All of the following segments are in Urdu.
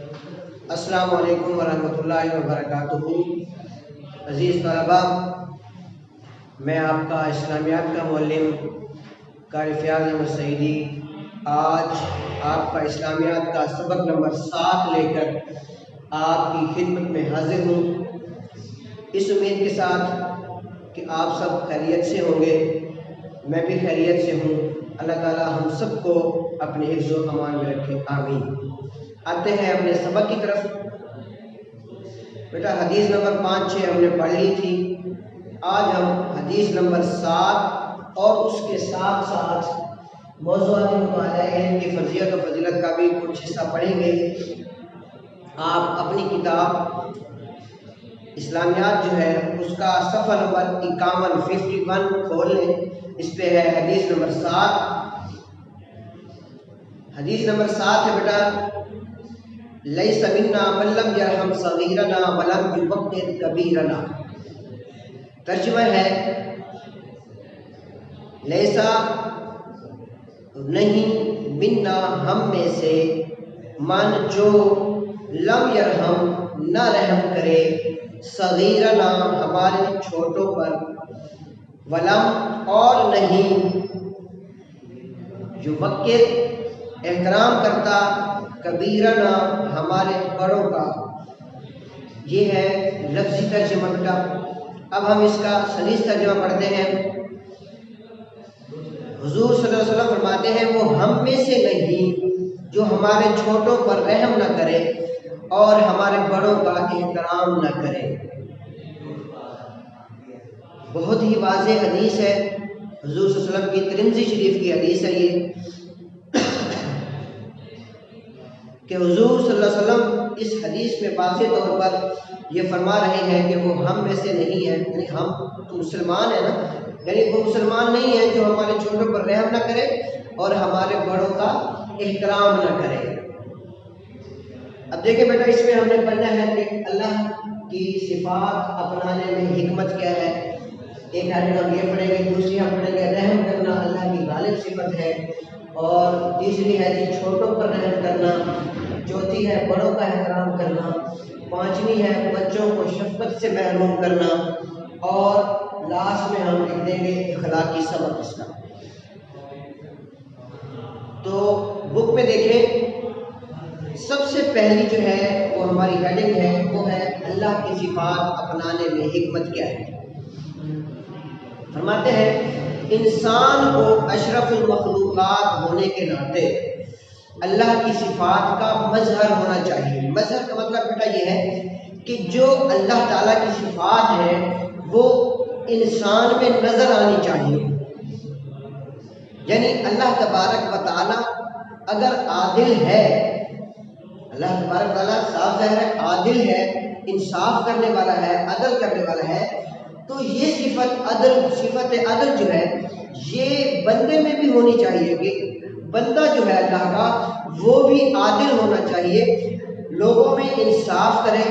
السلام علیکم ورحمۃ اللہ وبرکاتہ۔ عزیز طلباء، میں آپ کا اسلامیات کا معلم قاری فیاض احمد سعیدی آج آپ کا اسلامیات کا سبق نمبر 7 لے کر آپ کی خدمت میں حاضر ہوں، اس امید کے ساتھ کہ آپ سب خیریت سے ہوں گے، میں بھی خیریت سے ہوں۔ اللہ تعالیٰ ہم سب کو اپنے حفظ و امان میں رکھے، آمین۔ آتے ہیں اپنے سبق کی طرف۔ بیٹا حدیث نمبر 5-6 ہم نے پڑھ لی تھی، آج ہم حدیث نمبر 7 اور اس کے ساتھ ساتھ موضوعات مطالعہ کی فرضیت و فضیلت کا بھی کچھ حصہ پڑھیں گے۔ آپ اپنی کتاب اسلامیات جو ہے اس کا صفحہ نمبر 51 کھول لیں، اس پہ ہے حدیث نمبر 7۔ حدیث نمبر 7 ہے بیٹا، لیس منا من لم یرحم صغیرنا ولم یوقر کبیرنا۔ ترجمہ ہے لیسا نہیں، منا ہم میں سے، من جو لم یرحم نہ رحم کرے، صغیرنا ہمارے چھوٹوں پر، ولم اور نہیں، یوقر احترام کرتا، کبیرنا ہمارے بڑوں کا۔ یہ ہے لفظی ترجمہ بیٹا۔ اب ہم اس کا سلیس ترجمہ پڑھتے ہیں۔ حضور صلی اللہ علیہ وسلم فرماتے ہیں وہ ہم میں سے نہیں جو ہمارے چھوٹوں پر رحم نہ کرے اور ہمارے بڑوں کا احترام نہ کرے۔ بہت ہی واضح حدیث ہے، حضور صلی اللہ علیہ وسلم کی ترمذی شریف کی حدیث ہے یہ، کہ حضور صلی اللہ علیہ وسلم اس حدیث میں واضح طور پر یہ فرما رہے ہیں کہ وہ ہم میں سے نہیں ہے، یعنی ہم تو مسلمان ہیں نا، یعنی وہ مسلمان نہیں ہے جو ہمارے چھوٹوں پر رحم نہ کرے اور ہمارے بڑوں کا احترام نہ کرے۔ اب دیکھیں بیٹا، اس میں ہم نے پڑھنا ہے کہ اللہ کی صفات اپنانے میں حکمت کیا ہے۔ ایک ہم یہ پڑھیں گے، دوسری ہم پڑھیں گے رحم کرنا اللہ کی غالب صفت ہے، اور تیسری ہے جی چھوٹوں پر رحم کرنا، چوتھی ہے بڑوں کا احترام کرنا، پانچویں ہے بچوں کو شفقت سے محروم کرنا، اور لاسٹ میں ہم لکھ دیں گے اخلاقی سبق اس کا۔ تو بک میں دیکھیں، سب سے پہلی جو ہے وہ ہماری ہیڈنگ ہے، وہ ہے اللہ کی صفات اپنانے میں حکمت کیا ہے۔ فرماتے ہیں انسان کو اشرف المخلوقات ہونے کے ناطے اللہ کی صفات کا مظہر ہونا چاہیے۔ مظہر کا مطلب بیٹا یہ ہے کہ جو اللہ تعالیٰ کی صفات ہے وہ انسان میں نظر آنی چاہیے۔ یعنی اللہ تبارک و تعالیٰ اگر عادل ہے، اللہ تبارک و تعالیٰ صاف ظاہر ہے عادل ہے، انصاف کرنے والا ہے، عدل کرنے والا ہے، تو یہ صفت عدل جو ہے یہ بندے میں بھی ہونی چاہیے کہ بندہ جو ہے اللہ کا وہ بھی عادل ہونا چاہیے، لوگوں میں انصاف کرے،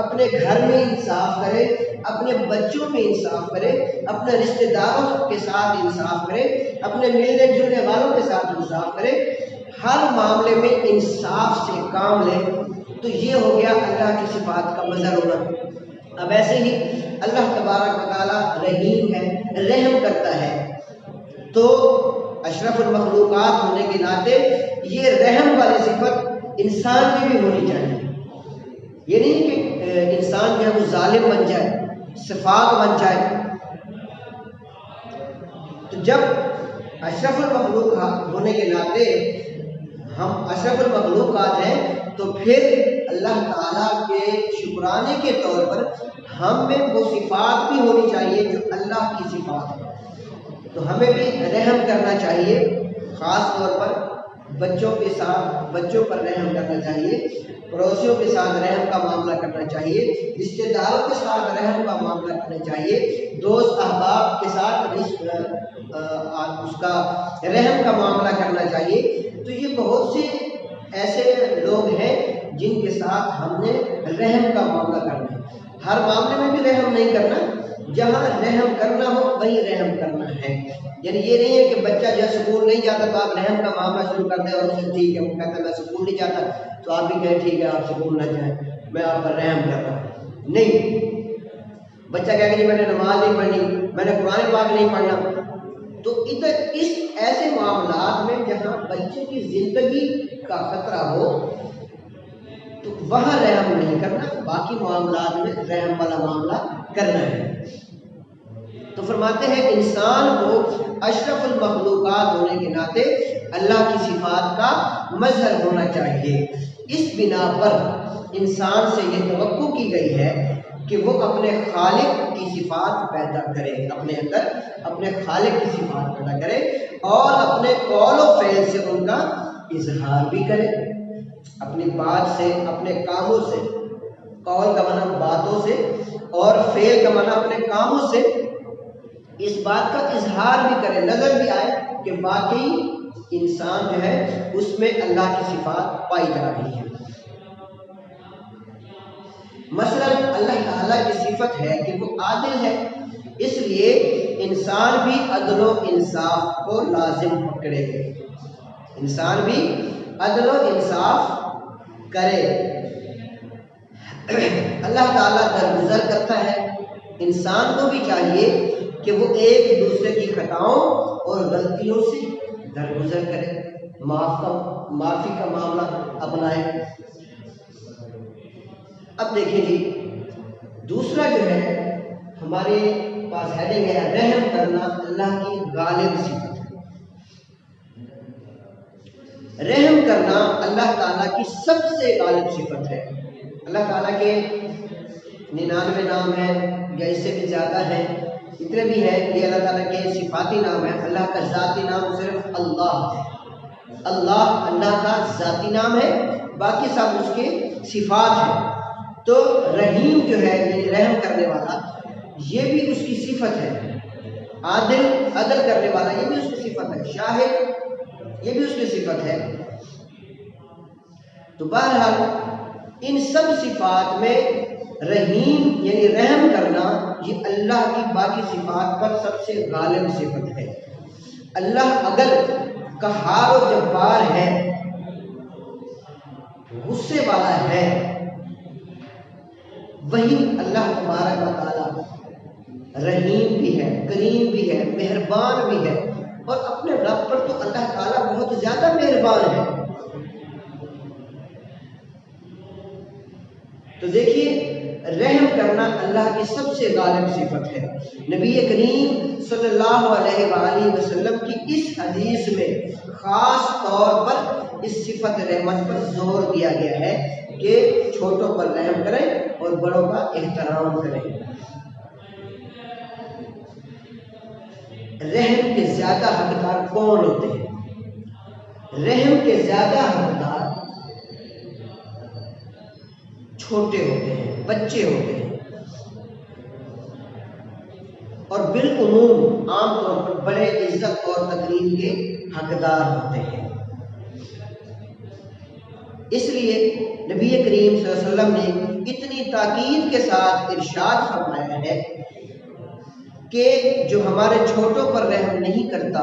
اپنے گھر میں انصاف کرے، اپنے بچوں میں انصاف کرے، اپنے رشتہ داروں کے ساتھ انصاف کرے، اپنے ملنے جلنے والوں کے ساتھ انصاف کرے، ہر معاملے میں انصاف سے کام لے، تو یہ ہو گیا اللہ کی صفات کا مظہر ہونا۔ اب ایسے ہی اللہ تبارک و تعالیٰ رحیم ہے، رحم کرتا ہے، تو اشرف المخلوقات ہونے کے ناطے یہ رحم والی صفت انسان میں بھی ہونی چاہیے۔ یہ نہیں کہ انسان جو ہے وہ ظالم بن جائے، شفاق بن جائے۔ تو جب اشرف المخلوقات ہونے کے ناطے ہم اشرف المخلوقات ہیں، تو پھر اللہ تعالیٰ کے شکرانے کے طور پر ہم میں وہ صفات بھی ہونی چاہیے جو اللہ کی صفات ہے۔ تو ہمیں بھی رحم کرنا چاہیے، خاص طور پر بچوں کے ساتھ بچوں پر رحم کرنا چاہیے، پڑوسیوں کے ساتھ رحم کا معاملہ کرنا چاہیے، رشتہ داروں کے ساتھ رحم کا معاملہ کرنا چاہیے، دوست احباب کے ساتھ اس کا رحم کا معاملہ کرنا چاہیے۔ تو یہ بہت سے ایسے لوگ ہیں جن کے ساتھ ہم نے رحم کا معاملہ کرنا ہے۔ ہر معاملے میں بھی رحم نہیں کرنا، جہاں رحم کرنا ہو وہیں رحم کرنا ہے. یعنی یہ نہیں ہے کہ بچہ جو اسکول نہیں جاتا تو آپ رحم کا معاملہ شروع کر دیں اور اسے ٹھیک ہے وہ کہتا ہے میں اسکول نہیں جاتا تو آپ بھی کہیں ٹھیک ہے آپ اسکول نہ جائیں میں آپ پر رحم کر رہا ہوں. نہیں, بچہ کہے کہ جی میں نے نماز نہیں پڑھنی, میں نے قرآن پاک نہیں پڑھنا, تو ادھر اس ایسے معاملات میں جہاں بچے کی زندگی کا خطرہ ہو تو وہاں رحم نہیں کرنا, باقی معاملات میں رحم والا معاملہ کرنا ہے. تو فرماتے ہیں انسان کو اشرف المخلوقات ہونے کے ناطے اللہ کی صفات کا مظہر ہونا چاہیے. اس بنا پر انسان سے یہ توقع کی گئی ہے کہ وہ اپنے خالق کی صفات پیدا کرے, اپنے اندر اپنے خالق کی صفات پیدا کرے اور اپنے قول و فعل سے ان کا اظہار بھی کرے, اپنی بات سے, اپنے کاموں سے. قول کا معنی باتوں سے اور فعل کا معنی اپنے کاموں سے اس بات کا اظہار بھی کرے, نظر بھی آئے کہ واقعی انسان جو ہے اس میں اللہ کی صفات پائی جا رہی ہے. مثلا اللہ تعالیٰ کی صفت ہے کہ وہ عادل ہے, اس لیے انسان بھی عدل و انصاف کو لازم پکڑے, انسان بھی عدل و انصاف کرے. اللہ تعالیٰ درگزر کرتا ہے, انسان کو بھی چاہیے کہ وہ ایک دوسرے کی خطاؤں اور غلطیوں سے درگزر کرے, معافی کا معاملہ اپنائے. اب دیکھیں جی دوسرا جو ہے ہمارے پاس ہیڈنگ ہے رحم کرنا اللہ کی غالب صفت ہے. رحم کرنا اللہ تعالیٰ کی سب سے غالب صفت ہے. اللہ تعالیٰ کے 99 نام ہیں یا اس سے بھی زیادہ ہیں, اتنے بھی ہیں, یہ اللہ تعالیٰ کے صفاتی نام ہیں. اللہ کا ذاتی نام صرف اللہ ہے, اللہ کا ذاتی نام ہے, باقی سب اس کے صفات ہیں. تو رحیم جو ہے یعنی رحم کرنے والا یہ بھی اس کی صفت ہے, عدل کرنے والا یہ بھی اس کی صفت ہے, شاہد یہ بھی اس کی صفت ہے. تو بہرحال ان سب صفات میں رحیم یعنی رحم کرنا یہ اللہ کی باقی صفات پر سب سے غالب صفت ہے. اللہ اگر قہار و جبار ہے, غصے والا ہے, وہی اللہ تبارک و تعالی رحیم بھی ہے, کریم بھی ہے, مہربان بھی ہے, اور اپنے رب پر تو اللہ تعالیٰ بہت زیادہ مہربان ہے. تو دیکھیے رحم کرنا اللہ کی سب سے غالب صفت ہے. نبی کریم صلی اللہ علیہ وآلہ وسلم کی اس حدیث میں خاص طور پر اس صفت رحمت پر زور دیا گیا ہے کہ چھوٹوں پر رحم کریں اور بڑوں کا احترام کریں. رحم کے زیادہ حقدار کون ہوتے ہیں؟ رحم کے زیادہ حقدار چھوٹے ہوتے ہیں, بچے ہوتے ہیں, اور بالعموم عام طور پر بڑے عزت اور تکریم کے حقدار ہوتے ہیں. اس لیے نبی کریم صلی اللہ علیہ وسلم نے اتنی تاکید کے ساتھ ارشاد فرمایا ہے کہ جو ہمارے چھوٹوں پر رحم نہیں کرتا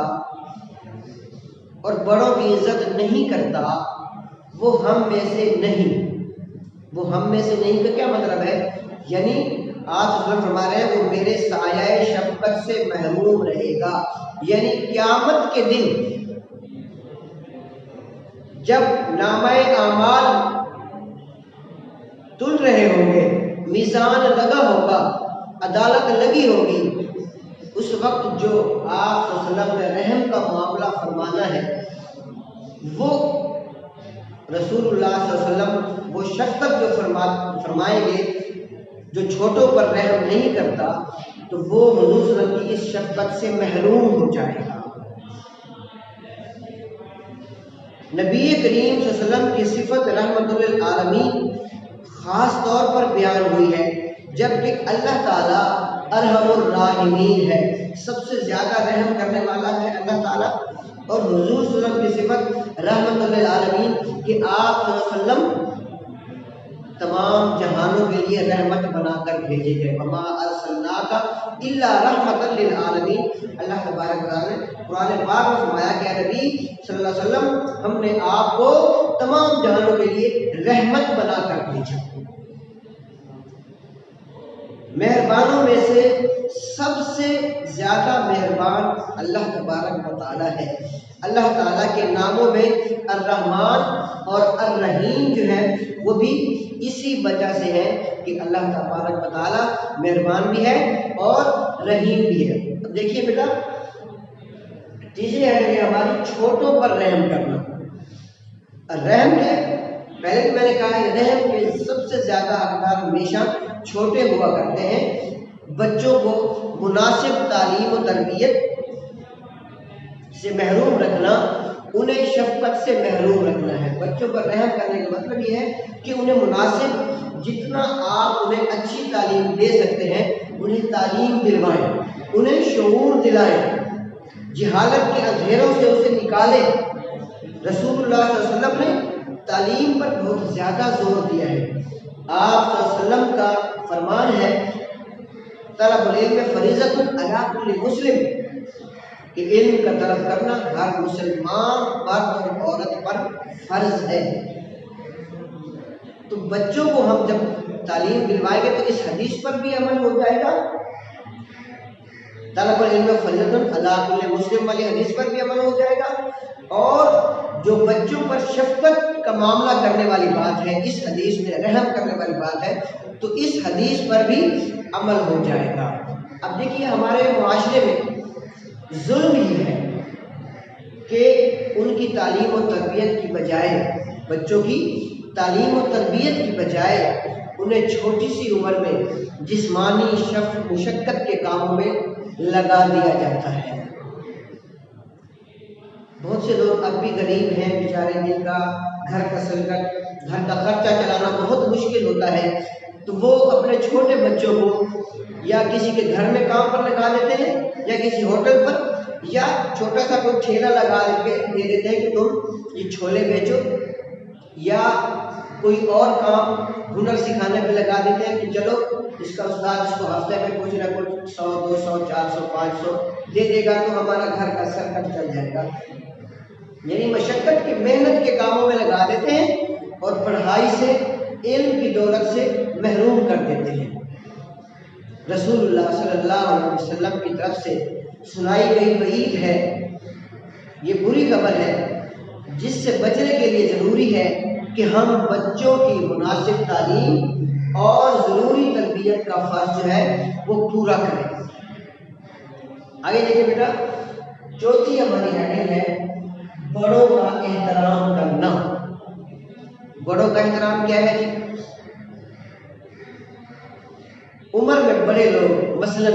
اور بڑوں کی عزت نہیں کرتا وہ ہم میں سے نہیں. وہ ہم میں سے نہیں کا کیا مطلب ہے؟ یعنی آپ فرما رہے ہیں وہ میرے سایہ شفقت سے محروم رہے گا. یعنی قیامت کے دن جب نامہ اعمال تل رہے ہوں گے, میزان لگا ہوگا, عدالت لگی ہوگی, اس وقت جو آپ صلی اللہ علیہ وسلم نے رحم کا معاملہ فرمانا ہے وہ رسول اللہ صلی اللہ علیہ وسلم وہ شفقت جو فرمائیں گے جو چھوٹوں پر رحم نہیں کرتا تو وہ حضور صلی اللہ علیہ وسلم کی اس شفقت سے محروم ہو جائے گا. نبی کریم صلی اللہ علیہ وسلم کی صفت رحمت للعالمین خاص طور پر بیان ہوئی ہے جبکہ اللہ تعالیٰ ارحم الراحمین ہے, سب سے زیادہ رحم کرنے والا ہے اللہ تعالیٰ. اور حضور صلی اللہ علیہ وسلم کی صفت رحمت للعالمین کہ آپ صلی اللہ علیہ وسلم تمام جہانوں کے لیے رحمت بنا کر بھیجے گئے. وما ارسلناک ارسلناک الا رحمۃ للعالمین۔ اللہ تبارک و تعالیٰ نے قرآن پاک میں فرمایا کہ نبی صلی اللہ علیہ وسلم ہم نے آپ کو تمام جہانوں کے لیے رحمت بنا کر بھیجا۔ مہربانوں میں سے سب سے زیادہ مہربان اللہ تبارک و تعالیٰ ہے۔ اللہ تعالیٰ کے ناموں میں الرحمن اور الرحیم جو ہے وہ بھی اسی وجہ سے ہے کہ اللہ تبارک و تعالیٰ مہربان بھی ہے اور رحیم بھی ہے۔ اب دیکھیے بیٹا، تیسری ہے ہماری چھوٹوں پر رحم کرنا۔ رحم کیا ہے؟ پہلے بھی میں نے کہا ہے رحم کے سب سے زیادہ حقدار ہمیشہ چھوٹے ہوا کرتے ہیں۔ بچوں کو مناسب تعلیم و تربیت سے محروم رکھنا، انہیں شفقت سے محروم رکھنا ہے۔ بچوں پر رحم کرنے کا مطلب یہ ہے کہ انہیں مناسب جتنا آپ انہیں اچھی تعلیم دے سکتے ہیں انہیں تعلیم دلوائیں، انہیں شعور دلائیں، جہالت کے اندھیروں سے اسے نکالیں۔ رسول اللہ صلی اللہ علیہ وسلم نے تعلیم پر بہت زیادہ زور دیا ہے۔ آپ صلی اللہ علیہ وسلم کا فرمان ہے طلب العلم فریضۃ علی کل مسلم، کہ علم کا طلب کرنا ہر مسلمان مرد اور عورت پر فرض ہے۔ تو بچوں کو ہم جب تعلیم دلوائیں گے تو اس حدیث پر بھی عمل ہو جائے گا، طلب العلم فریضۃ علی کل مسلم والی حدیث پر بھی عمل ہو جائے گا، اور جو بچوں پر شفقت کا معاملہ کرنے والی بات ہے، اس حدیث میں رحم کرنے والی بات ہے، تو اس حدیث پر بھی عمل ہو جائے گا۔ اب دیکھیے ہمارے معاشرے میں ظلم ہی ہے کہ ان کی تعلیم و تربیت کی بجائے، بچوں کی تعلیم و تربیت کی بجائے انہیں چھوٹی سی عمر میں جسمانی مشقت کے کاموں میں لگا دیا جاتا ہے۔ بہت سے لوگ اب بھی غریب ہیں بیچارے، جن کا گھر کا خرچہ چلانا بہت مشکل ہوتا ہے، تو وہ اپنے چھوٹے بچوں کو یا کسی کے گھر میں کام پر لگا دیتے ہیں یا کسی ہوٹل پر، یا چھوٹا سا کوئی ٹھیلا لگا کے دے دیتے ہیں کہ تم یہ چھولے بیچو، یا کوئی اور کام ہنر سکھانے پہ لگا دیتے ہیں کہ چلو اس کا استاد اس کو ہفتے میں کچھ نہ کچھ 100 200 400 500 دے دے گا تو ہمارا گھر کا سرکٹ چل جائے گا۔ یعنی مشقت کی محنت کے کاموں میں لگا دیتے ہیں اور پڑھائی سے، علم کی دولت سے محروم کر دیتے ہیں۔ رسول اللہ صلی اللہ علیہ وسلم کی طرف سے سنائی گئی وعید ہے، یہ بری خبر ہے جس سے بچنے کے لیے ضروری ہے کہ ہم بچوں کی مناسب تعلیم اور ضروری تربیت کا فرض جو ہے وہ پورا کریں۔ آگے دیکھیں بیٹا، چوتھی ہماری ہیڈنگ ہے بڑوں کا احترام کرنا۔ بڑوں کا احترام کیا ہے جی؟ عمر میں بڑے لوگ، مثلا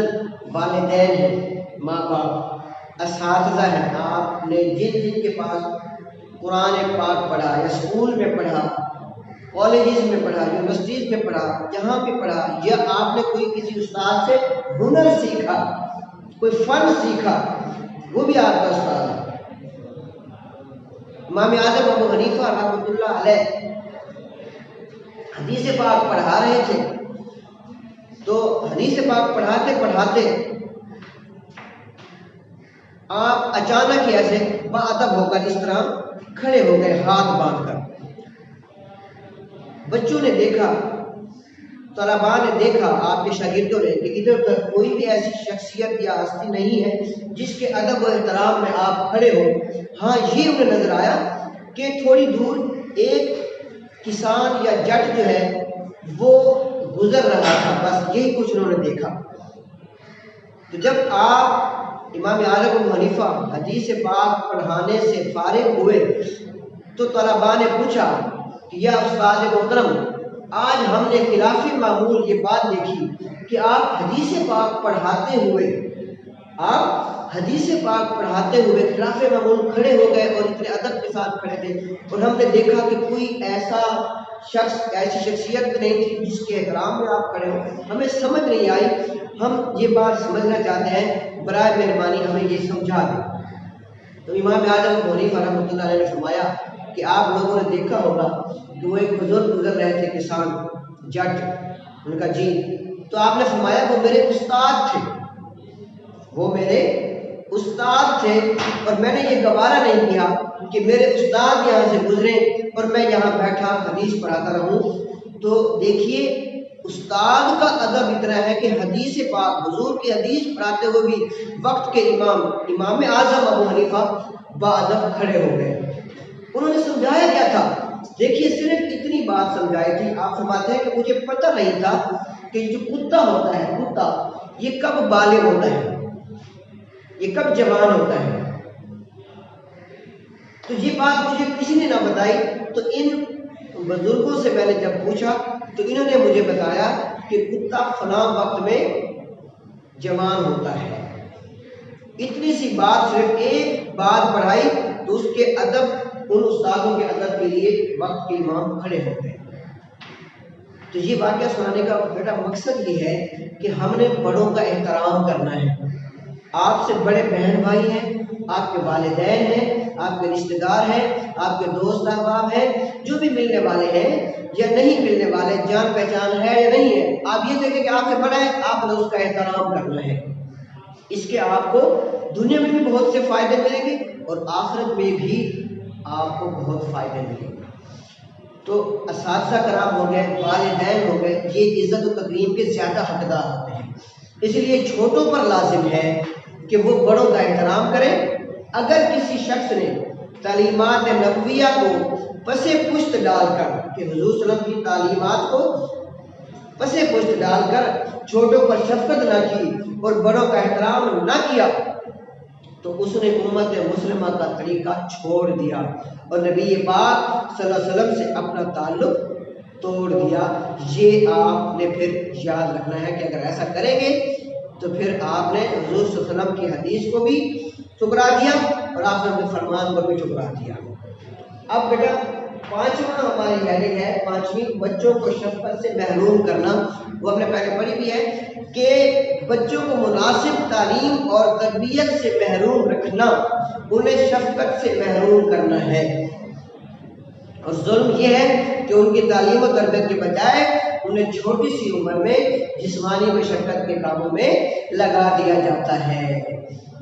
والدین ہیں، ماں باپ، اساتذہ ہیں، آپ نے جن کے پاس قرآن پاک پڑھا یا اسکول میں پڑھا، کالجز میں پڑھا، یونیورسٹیز میں پڑھا، جہاں بھی پڑھا، یا آپ نے کوئی کسی استاد سے ہنر سیکھا، کوئی فن سیکھا، وہ بھی آپ کا استاد ہے۔ امام اعظم ابو حنیفہ رحمۃ اللہ علیہ حدیث پاک پڑھا رہے تھے، تو حدیث پاک پڑھاتے آپ اچانک ایسے باادب ہو کر اس طرح کھڑے ہو گئے ہاتھ باندھ کر۔ بچوں نے دیکھا، طلباء نے دیکھا، آپ کے شاگردوں نے کہ ادھر ادھر کوئی بھی ایسی شخصیت یا ہستی نہیں ہے جس کے ادب و احترام میں آپ کھڑے ہو۔ ہاں یہ انہیں نظر آیا کہ تھوڑی دور ایک کسان یا جٹ جو ہے وہ گزر رہا تھا، بس یہی کچھ انہوں نے دیکھا۔ تو جب آپ امام اعظم ابو حنیفہ حدیث پاک پڑھانے سے فارغ ہوئے تو طلباء نے پوچھا کہ یا استاد محترم، آج ہم نے خلاف معمول یہ بات دیکھی کہ آپ حدیث پاک پڑھاتے ہوئے خلاف معمول کھڑے ہو گئے اور اتنے ادب کے ساتھ کھڑے تھے، اور ہم نے دیکھا کہ کوئی ایسا شخص، ایسی شخصیت نہیں تھی جس کے احترام میں آپ کھڑے ہو، ہمیں سمجھ نہیں آئی، ہم یہ بات سمجھنا چاہتے ہیں، برائے مہربانی ہمیں یہ سمجھا دیں۔ تو امام اعظم ابو حنیفہ رحمۃ اللہ علیہ نے فرمایا کہ آپ لوگوں نے دیکھا ہوگا کہ وہ ایک بزرگ گزر رہے تھے، کسان جٹ، ان کا جی تو آپ نے فرمایا وہ میرے استاد تھے، وہ میرے استاد تھے، اور میں نے یہ گوارا نہیں کیا کہ میرے استاد یہاں سے گزرے اور میں یہاں بیٹھا حدیث پڑھاتا رہوں۔ تو دیکھیے استاد کا ادب اتنا ہے کہ حدیث پاک حضور کی حدیث پڑھاتے ہوئے بھی وقت کے امام اعظم ابو حنیفہ باادب کھڑے ہو گئے۔ انہوں نے سمجھایا کیا تھا؟ دیکھیے صرف اتنی بات سمجھائی تھی۔ آپ فرماتے ہیں کہ مجھے پتہ نہیں تھا کہ جو کتا ہوتا ہے، کتا یہ کب بالغ ہوتا ہے، یہ کب جوان ہوتا ہے۔ تو یہ بات مجھے کسی نے نہ بتائی، تو ان بزرگوں سے میں نے جب پوچھا تو انہوں نے مجھے بتایا کہ کتا فلاں وقت میں جوان ہوتا ہے۔ اتنی سی بات، صرف ایک بات پڑھائی تو اس کے ادب، ان استادوں کے ادب کے لیے وقت کے امام کھڑے ہو گئے۔ تو یہ واقعہ سنانے کا بیٹا مقصد یہ ہے کہ ہم نے بڑوں کا احترام کرنا ہے۔ آپ سے بڑے بہن بھائی ہیں، آپ کے والدین ہیں، آپ کے رشتہ دار ہیں، آپ کے دوست احباب ہیں، جو بھی ملنے والے ہیں یا نہیں ملنے والے، جان پہچان ہے یا نہیں ہے، آپ یہ دیکھیں کہ آپ سے بڑا ہے، آپ نے اس کا احترام کرنا ہے۔ اس کے آپ کو دنیا میں بھی بہت سے فائدے ملیں گے اور آخرت میں بھی آپ کو بہت فائدے ملیں گے۔ تو اساتذہ کرام ہو گئے، والدین ہو گئے، یہ عزت و تکریم کے زیادہ حقدار ہوتے ہیں۔ اس لیے چھوٹوں پر لازم ہے کہ وہ بڑوں کا احترام کریں۔ اگر کسی شخص نے تعلیمات نبویہ کو پس پشت ڈال کر، کہ حضور صلی اللہ علیہ وسلم کی تعلیمات کو پس پشت ڈال کر چھوٹوں پر شفقت نہ کی اور بڑوں کا احترام نہ کیا، تو اس نے امت مسلمہ کا طریقہ چھوڑ دیا اور نبی پاک صلی اللہ علیہ وسلم سے اپنا تعلق توڑ دیا۔ یہ آپ نے پھر یاد رکھنا ہے کہ اگر ایسا کریں گے تو پھر آپ نے حضور صلی اللہ علیہ وسلم کی حدیث کو بھی ٹھکرا دیا اور آپ نے اپنے فرمان کو بھی ٹھکرا دیا۔ اب بیٹا پانچواں ہماری ہیڈنگ ہے، پانچویں، بچوں کو شفقت سے محروم کرنا۔ وہ ہم نے پہلے پڑھی بھی ہے کہ بچوں کو مناسب تعلیم اور تربیت سے محروم رکھنا، انہیں شفقت سے محروم کرنا ہے۔ اور ظلم یہ ہے کہ ان کی تعلیم و تربیت کے بجائے انہیں چھوٹی سی عمر میں جسمانی مشقت کے کاموں میں لگا دیا جاتا ہے۔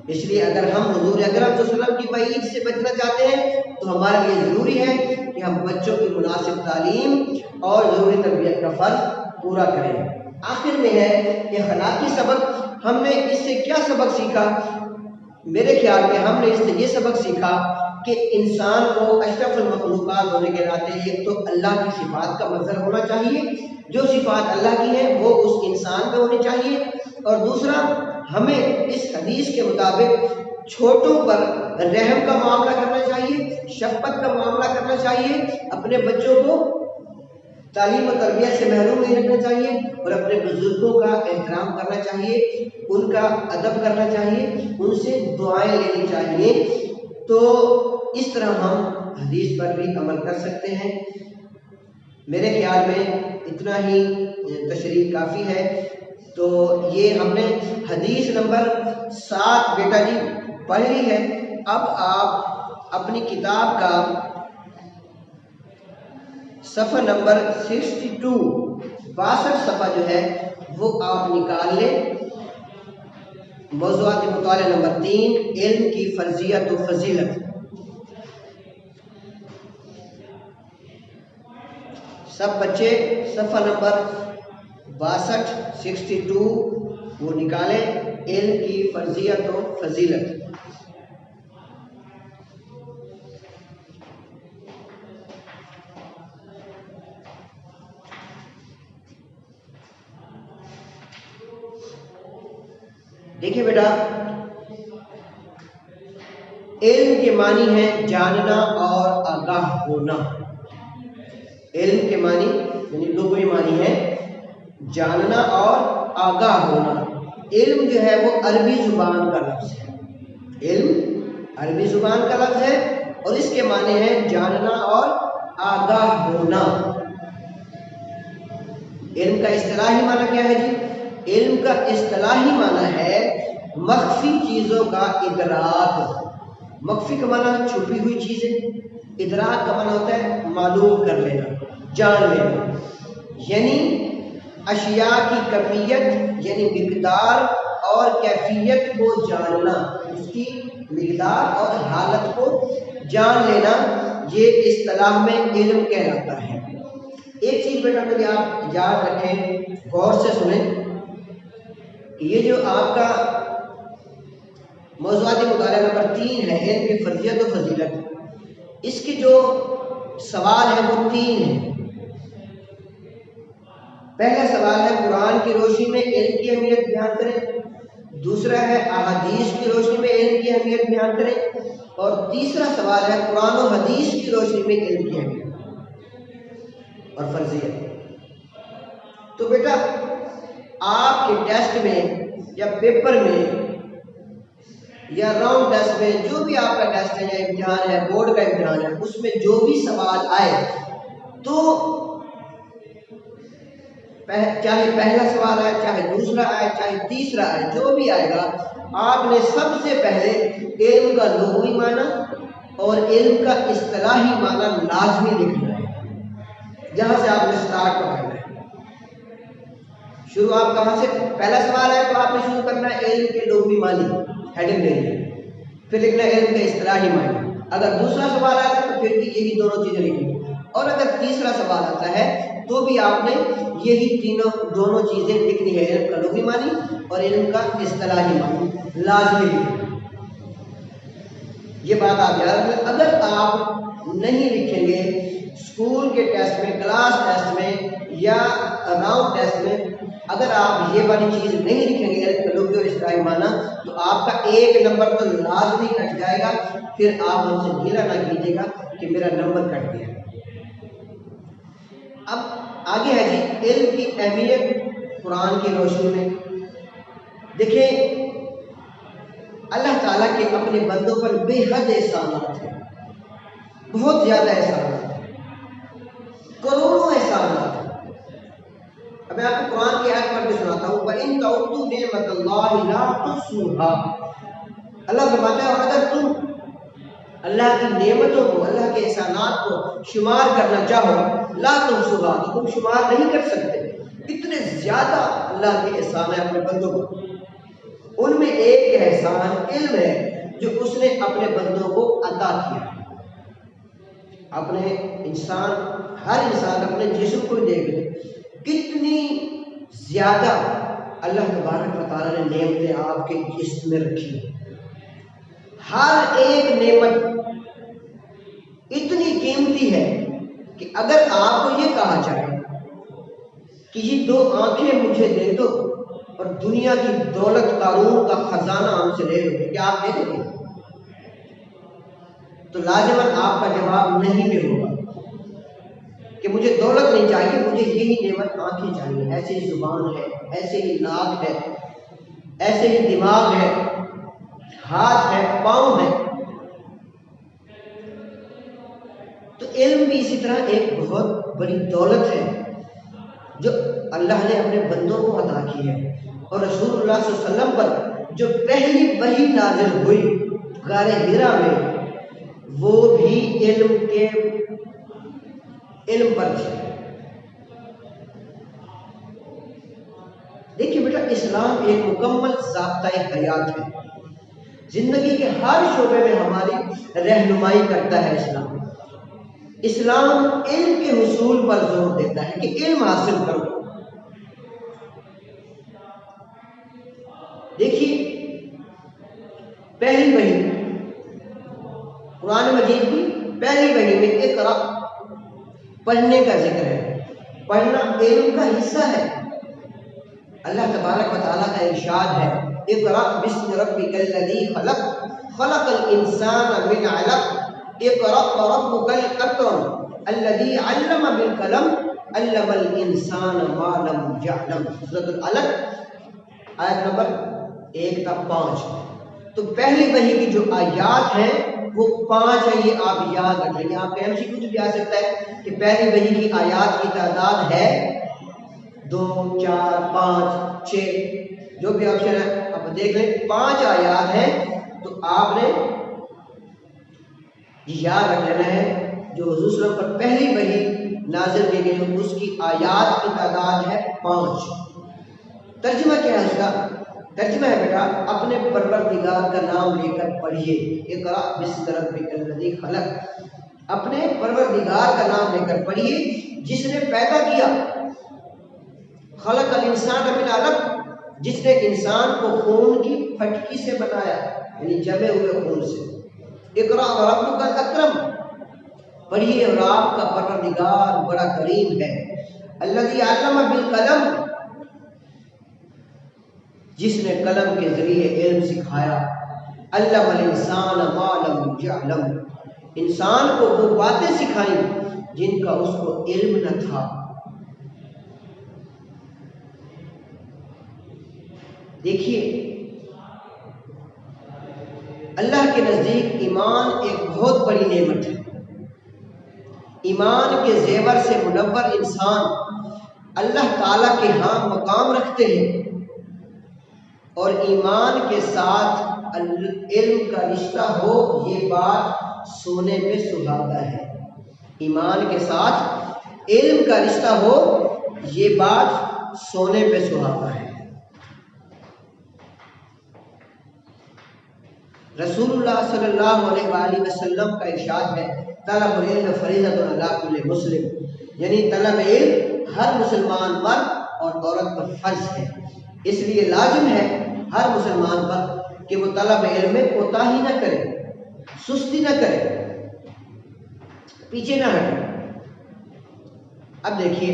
اس لیے اگر ہم حضور اکرم صلی اللہ علیہ وسلم کی وعید سے بچنا چاہتے ہیں تو ہمارے لیے ضروری ہے کہ ہم بچوں کی مناسب تعلیم اور ضروری تربیت کا فرض پورا کریں۔ آخر میں ہے کہ اخلاقی سبق، ہم نے اس سے کیا سبق سیکھا؟ میرے خیال میں ہم نے اس سے یہ سبق سیکھا کہ انسان کو اشرف المخلوقات ہونے کے ناطے ایک تو اللہ کی صفات کا مظہر ہونا چاہیے، جو صفات اللہ کی ہیں وہ اس انسان میں ہونی چاہیے، اور دوسرا ہمیں اس حدیث کے مطابق چھوٹوں پر رحم کا معاملہ کرنا چاہیے، شفقت کا معاملہ کرنا چاہیے، اپنے بچوں کو تعلیم و تربیت سے محروم نہیں رکھنا چاہیے، اور اپنے بزرگوں کا احترام کرنا چاہیے، ان کا ادب کرنا چاہیے، ان سے دعائیں لینی چاہیے۔ تو اس طرح ہم حدیث پر بھی عمل کر سکتے ہیں۔ میرے خیال میں اتنا ہی تشریح کافی ہے۔ تو یہ ہم نے حدیث نمبر 7 بیٹا جی پڑھ لی ہے۔ اب آپ اپنی کتاب کا صفحہ نمبر 62 صفحہ جو ہے وہ آپ نکال لیں۔ موضوعات مطالعہ نمبر 3، علم کی فرضیت و فضیلت۔ سب بچے صفحہ نمبر 62 وہ نکالیں، علم کی فرضیت و فضیلت۔ دیکھیے بیٹا، علم کے معنی ہے جاننا اور آگاہ ہونا۔ علم کے معنی یعنی لغوی معنی ہے جاننا اور آگاہ ہونا۔ علم جو ہے وہ عربی زبان کا لفظ ہے، علم عربی زبان کا لفظ ہے اور اس کے معنی ہے جاننا اور آگاہ ہونا۔ علم کا اصطلاحی معنی کیا ہے جی؟ علم کا اصطلاحی معنی ہے مخفی چیزوں کا ادراک۔ مخفی کا معنی چھپی ہوئی چیزیں، ادراک کا معنی ہوتا ہے معلوم کر لینا، جان لینا۔ یعنی اشیاء کی کمیت یعنی مقدار اور کیفیت کو جاننا، اس کی مقدار اور حالت کو جان لینا، یہ اصطلاح میں علم کہلاتا ہے۔ ایک چیز بیٹا میری آپ یاد رکھیں، غور سے سنیں کہ یہ جو آپ کا موضوعاتی مطالعہ نمبر 3 ہے، علم کی فرضیت و فضیلت، اس کی جو سوال ہے وہ 3 ہیں۔ پہلا سوال ہے قرآن کی روشنی میں علم کی اہمیت بیان کریں، دوسرا ہے احادیث کی روشنی میں علم کی اہمیت بیان کریں، اور تیسرا سوال ہے قرآن و حدیث کی روشنی میں علم کی اہمیت اور فرضیت۔ تو بیٹا آپ کے ٹیسٹ میں یا پیپر میں یا راؤنڈ ٹیسٹ میں، جو بھی آپ کا ٹیسٹ ہے یا امتحان ہے، بورڈ کا امتحان ہے، اس میں جو بھی سوال آئے تو چاہے پہلا سوال آئے، چاہے دوسرا آئے، چاہے تیسرا آئے، جو بھی آئے گا، آپ نے سب سے پہلے علم کا لغوی معنی اور علم کا اصطلاحی معنی لازمی لکھنا ہے۔ جہاں سے آپ نے سٹارٹ پکڑنا ہے، شروع آپ کہاں سے، پہلا سوال ہے تو آپ نے شروع کرنا ہے علم کے لغوی معنی، ہیڈنگ دینی ہے، پھر لکھنا ہے علم کے اصطلاحی معنی۔ اگر دوسرا سوال آتا ہے تو پھر بھی یہی دونوں چیزیں لکھنی، اور اگر تیسرا سوال آتا ہے تو بھی آپ نے یہی دونوں چیزیں لکھنی ہے، علم کا لغوی معنی اور علم کا اصطلاحی معنی لازمی لکھنا۔ یہ بات آپ یاد رکھیں، اگر آپ نہیں لکھیں گے اسکول کے ٹیسٹ میں، کلاس ٹیسٹ میں یا راؤنڈ ٹیسٹ میں، اگر آپ یہ والی چیز نہیں لکھیں گے علم کا لغوی اور اصطلاحی معنی، تو آپ کا 1 نمبر تو لازمی کٹ جائے گا، پھر آپ ہم سے گیلا نہ کیجیے گا کہ میرا نمبر کٹ گیا۔ اب آگے ہے جی علم کی اہمیت قرآن کی روشنی میں۔ دیکھیں اللہ تعالیٰ کے اپنے بندوں پر بے حد احسانات ہیں، بہت زیادہ احسانات ہیں، کروڑوں احسانات ہیں۔ اب میں آپ کو قرآن کی آیت پڑھ کے سناتا ہوں، وَإِن تَعُدُّوا نِعْمَتَ اللَّهِ لَا تُحْصُوهَا۔ اللہ فرماتا ہے اور اگر تم اللہ کی نعمتوں کو، اللہ کے احسانات کو شمار کرنا چاہو، لا تحصوها، تو تم شمار نہیں کر سکتے، اتنے زیادہ اللہ کے احسان ہیں اپنے بندوں کو۔ ان میں ایک احسان علم ہے جو اس نے اپنے بندوں کو عطا کیا۔ اپنے انسان، ہر انسان اپنے جسم کو دیکھ لے، کتنی زیادہ اللہ تبارک و تعالیٰ نے نعمتیں آپ کے جسم میں رکھی۔ ہر ایک نعمت اتنی قیمتی ہے کہ اگر آپ کو یہ کہا جائے کہ یہ 2 آنکھیں مجھے دے دو اور دنیا کی دولت قارون کا خزانہ ہم سے لے لو، کیا آپ دے دیں گے؟ تو لازماً آپ کا جواب نہیں بھی ہوگا کہ مجھے دولت نہیں چاہیے، مجھے یہی نعمت آنکھیں چاہیے، ایسے ہی زبان ہے، ایسے ہی ناک ہے، ایسے ہی دماغ ہے، ہاتھ ہے، پاؤں ہے۔ تو علم بھی اسی طرح ایک بہت بڑی دولت ہے جو اللہ نے اپنے بندوں کو عطا کی ہے۔ اور رسول اللہ صلی اللہ علیہ وسلم پر جو پہلی وحی نازل ہوئی غار حرا میں، وہ بھی علم پر تھی۔ دیکھیے بیٹا، اسلام ایک مکمل ضابطۂ حیات ہے، زندگی کے ہر شعبے میں ہماری رہنمائی کرتا ہے۔ اسلام علم کے حصول پر زور دیتا ہے کہ علم حاصل کرو۔ دیکھیے پہلی وحی قرآن مجید کی پہلی وحی میں اقرا پڑھنے کا ذکر ہے، پڑھنا علم کا حصہ ہے۔ اللہ تبارک و تعالیٰ کا ارشاد ہے، اقرا بسم ربک الذی خلق، خلق الانسان من علق، اقرا وربک الاکرم الذی علم بالقلم علم الانسان ما لم یعلم۔ سورۃ العلق آیت نمبر 1 تا 5۔ تو پہلی وحی کی جو آیات ہیں وہ 5 ہے، یہ آپ یاد رکھ لیں گے۔ آپ کا MC کچھ بھی آ سکتا ہے کہ پہلی وحی کی آیات کی تعداد ہے 2 4 5 6، جو بھی آپشن ہے آپ دیکھ لیں، 5 آیات ہیں۔ تو آپ نے یاد رکھ لینا ہے جو حضور صلی اللہ علیہ وسلم پر پہلی وحی نازل کی گئی، اس کی آیات کی تعداد ہے 5۔ ترجمہ کیا ہے اس کا؟ ترجمہ ہے بیٹا اپنے پروردگار کا نام لے کر پڑھیے، اقرأ باسم ربک الذی خلق، اپنے پروردگار کا نام لے کر پڑھیے جس نے پیدا کیا، خلق الانسان من علق، جس نے انسان کو خون کی پھٹکی سے بنایا، یعنی جمے ہوئے خون سے۔ اقرأ وربک الاکرم، پڑھیے اور آپ کا پروردگار بڑا کریم ہے۔ الذی علم بالقلم، جس نے قلم کے ذریعے علم سکھایا۔ علم الانسان ما لم یعلم، انسان کو وہ باتیں سکھائیں جن کا اس کو علم نہ تھا۔ دیکھیے اللہ کے نزدیک ایمان ایک بہت بڑی نعمت ہے۔ ایمان کے زیور سے منور انسان اللہ تعالیٰ کے ہاں مقام رکھتے ہیں، اور ایمان کے ساتھ علم کا رشتہ ہو یہ بات سونے پہ سہاگا ہے۔ ایمان کے ساتھ علم کا رشتہ ہو یہ بات سونے پہ سہاگا ہے۔ رسول اللہ صلی اللہ علیہ وآلہ وسلم کا ارشاد ہے طلب العلم فریضۃ علی کل مسلم، یعنی طلب علم ہر مسلمان مرد اور عورت پر فرض ہے، اس لیے لازم ہے ہر مسلمان پر کہ وہ طلب علم میں کوتاہی نہ کرے، سستی نہ کرے، پیچھے نہ ہٹے۔ اب دیکھیے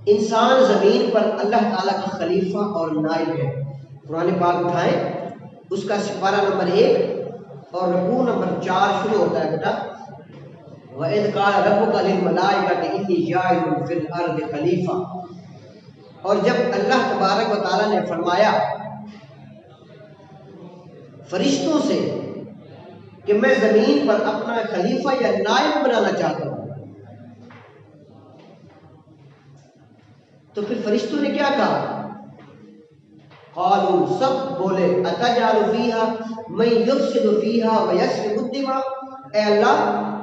انسان زمین پر اللہ تعالیٰ کا خلیفہ اور نائب ہے۔ قرآن پاک اٹھائیں، اس کا سپارہ نمبر 1 اور رکوع نمبر 4 شروع ہوتا ہے بیٹا وَإِذْ قَالَ رَبُّكَ لِلْمَلَائِكَةِ إِنِّي جَاعِلٌ فِي الْأَرْضِ خَلِيفَةً، اور جب اللہ تبارک و تعالیٰ نے فرمایا فرشتوں سے کہ میں زمین پر اپنا خلیفہ یا نائب بنانا چاہتا ہوں، تو پھر فرشتوں نے کیا کہا؟ قالوا، سب بولے اتجعل فیہا من یفسد فیہا ویسفک الدماء، اے اللہ،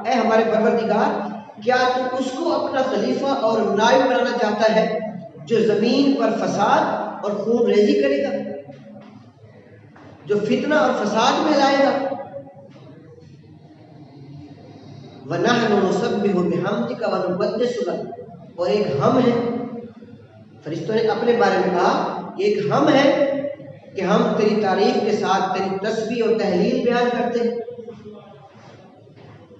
اے ہمارے پروردگار، کیا تو اس کو اپنا خلیفہ اور نائب بنانا چاہتا ہے جو زمین پر فساد اور خون ریزی کرے گا، جو فتنہ اور فساد پھیلائے گا؟ وَنَحْنُ نُسَبِّحُ بِحَمْدِكَ وَنُقَدِّسُ لَكَ، اور ایک ہم ہے، فرشتوں نے اپنے بارے میں کہا کہ ایک ہم ہے کہ ہم تیری تعریف کے ساتھ تیری تسبیح اور تحلیل بیان کرتے ہیں۔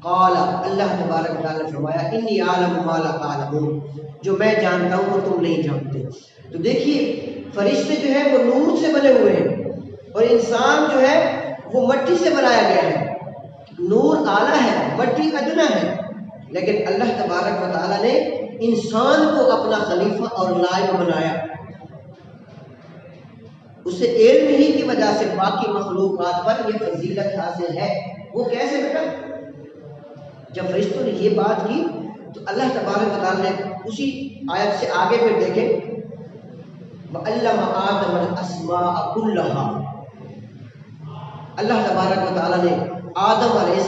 قال، اللہ تبارک و تعالیٰ نے فرمایا انی اعلم ما لا تعلمون، جو میں جانتا ہوں وہ تم نہیں جانتے۔ تو دیکھیے فرشتے جو ہے وہ نور سے بنے ہوئے ہیں اور انسان جو ہے وہ مٹی سے بنایا گیا ہے۔ نور اعلیٰ ہے، مٹی ادنا ہے، لیکن اللہ تبارک و تعالیٰ نے انسان کو اپنا خلیفہ اور نائب بنایا۔ اسے علم ہی کی وجہ سے باقی مخلوقات پر یہ فضیلت حاصل ہے۔ وہ کیسے بیٹا؟ جب فرشتوں نے یہ بات کی تو اللہ تبارک و تعالیٰ نے اسی آیت سے آگے پھر دیکھیں وَعَلَّمَ آدَمَ الْأَسْمَاءَ كُلَّهَا، اللہ تبارک و تعالیٰ نے آدم علیہ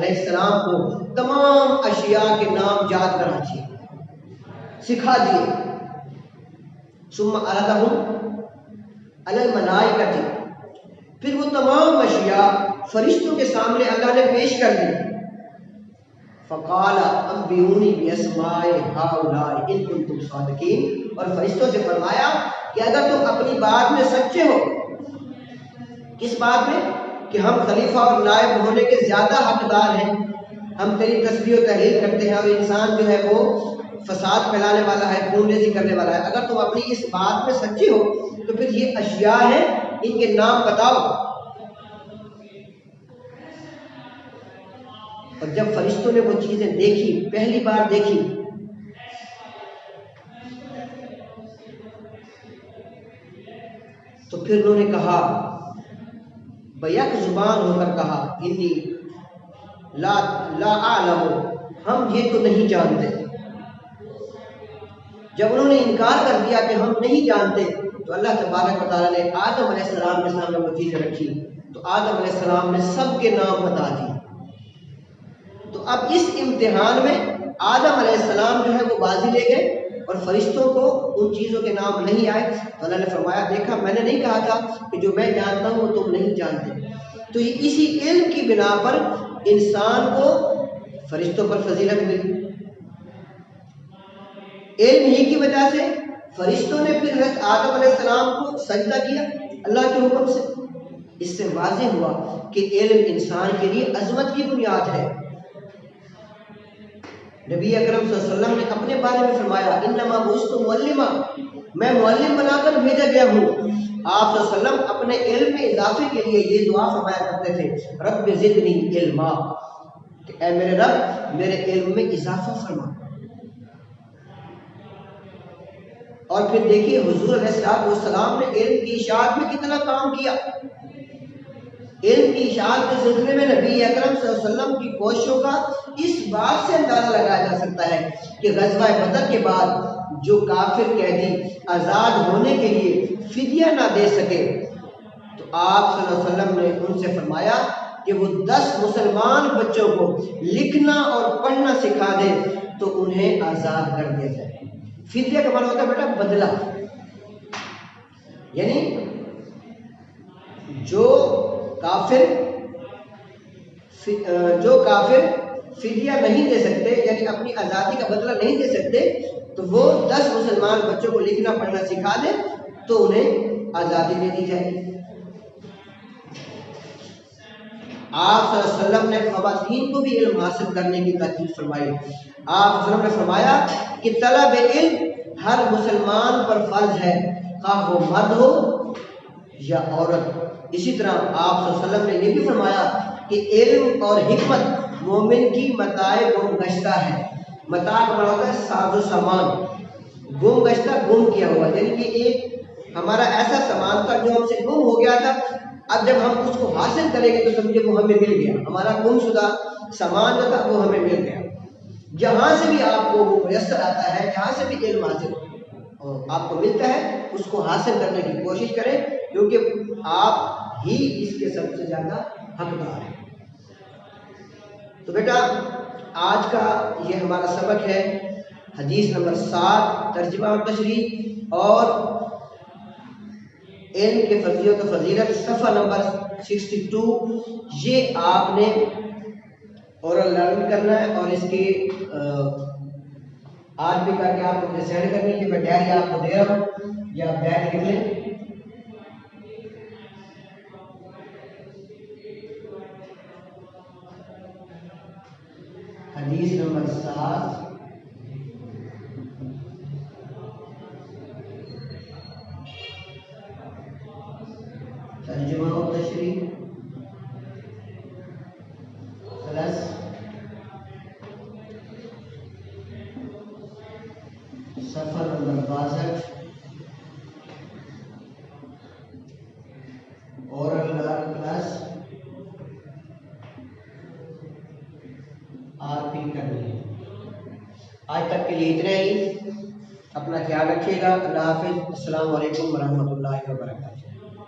السلام کو تمام اشیاء کے نام یاد کرا دیے، سکھا دیے۔ ثم عرضهم علی الملائکۃ، پھر وہ تمام اشیاء فرشتوں کے سامنے اللہ نے پیش کر دی۔ فقال انبئونی باسماء ہؤلاء ان کنتم صادقین، اور فرشتوں سے فرمایا کہ اگر تم اپنی بات میں سچے ہو، کس بات میں؟ کہ ہم خلیفہ اور نائب ہونے کے زیادہ حقدار ہیں، ہم تیری تسبیح و تحلیل کرتے ہیں اور انسان جو ہے وہ فساد پھیلانے والا ہے، خون ریزی کرنے والا ہے، اگر تم اپنی اس بات میں سچے ہو تو پھر یہ اشیاء ہیں، ان کے نام بتاؤ۔ اور جب فرشتوں نے وہ چیزیں دیکھی، پہلی بار دیکھی، تو پھر انہوں نے کہا، بیک زبان ہو کر کہا انی لا اعلم، ہم یہ تو نہیں جانتے۔ جب انہوں نے انکار کر دیا کہ ہم نہیں جانتے تو اللہ تبارک و تعالیٰ نے آدم علیہ السلام کے سامنے وہ چیزیں رکھی، تو آدم علیہ السلام نے سب کے نام بتا دیے۔ تو اب اس امتحان میں آدم علیہ السلام جو ہے وہ بازی لے گئے اور فرشتوں کو ان چیزوں کے نام نہیں آئے. تو اللہ نے فرمایا دیکھا میں نے نہیں کہا تھا کہ جو میں جانتا ہوں وہ تم نہیں جانتے. تو اسی علم کی بنا پر انسان کو فرشتوں پر فضیلت ملی. علم ہی کی وجہ سے فرشتوں نے پھر حضرت آدم علیہ السلام کو سجدہ کیا اللہ کے حکم سے. اس سے واضح ہوا کہ علم انسان کے لیے عظمت کی بنیاد ہے. نبی اکرم صلی اللہ علیہ وسلم نے اپنے بارے میں فرمایا انما بعثت معلما، میں معلم بنا کر بھیجا گیا ہوں. آپ صلی اللہ علیہ وسلم اپنے علم میں اضافے کے لیے یہ دعا فرمایا کرتے تھے رب زدنی علما، کہ اے میرے رب میرے علم میں اضافہ فرما. اور پھر دیکھیے حضور علیہ السلام نے علم کی اشاعت میں کتنا کام کیا. علم کی اشاعت کے سلسلے میں نبی اکرم صلی اللہ علیہ وسلم کی کوششوں کا اس بات سے اندازہ لگایا جا سکتا ہے کہ غزوہ بدر کے بعد جو کافر قیدی آزاد ہونے کے لیے فدیہ نہ دے سکے تو آپ صلی اللہ علیہ وسلم نے ان سے فرمایا کہ وہ 10 مسلمان بچوں کو لکھنا اور پڑھنا سکھا دے تو انہیں آزاد کر دیا جائے. فدیہ کا معنی ہوتا ہے بیٹا بدلہ، یعنی جو کافر فدیہ نہیں دے سکتے یعنی اپنی آزادی کا بدلہ نہیں دے سکتے تو وہ 10 مسلمان بچوں کو لکھنا پڑھنا سکھا دے تو انہیں آزادی دے دی جائے. آپ صلی اللہ علیہ وسلم نے خواتین کو بھی علم حاصل کرنے کی تاکید فرمائی. آپ صلی اللہ علیہ وسلم نے فرمایا کہ طلب علم ہر مسلمان پر فرض ہے خواہ وہ مرد ہو یا عورت. اسی طرح آپ صلی اللہ علیہ وسلم نے یہ بھی فرمایا کہ علم اور حکمت مومن کی متاع گم گشتہ ہے. متاع کا مطلب ہوتا ہے ساز و سامان، گم گشتہ گم کیا ہوا، یعنی کہ ایک ہمارا ایسا سامان تھا جو ہم سے گم ہو گیا تھا، اب جب ہم اس کو حاصل کریں گے تو سمجھے وہ ہمیں مل گیا. ہمارا گم شدہ سامان جو تھا وہ ہمیں مل گیا. جہاں سے بھی آپ کو وہ میسر آتا ہے، جہاں سے بھی علم حاصل آپ کو ملتا ہے اس کو حاصل کرنے کی کوشش کریں کیونکہ آپ ہی اس کے سب سے زیادہ حقدار ہیں. تو بیٹا آج کا یہ ہمارا سبق ہے حدیث نمبر 7 ترجمہ اور تشریح اور علم کے فضیلت و فضیلت صفحہ نمبر 62. یہ آپ نے اورل لرن کرنا ہے اور اس کی آج بھی کر کے آپ کو مجھے سینڈ کرنی ہے. میں ڈائری آپ کو دے رہا ہوں یا آپ ڈائری لکھ لیں. حدیث نمبر 7 ترجمہ و تشریح پلس صفحہ number 62 oral learn plus R P کرنی ہے. آج تک کے لیے اتنا ہی. اپنا خیال رکھیے گا. اللہ حافظ. السلام علیکم ورحمۃ اللہ وبرکاتہ.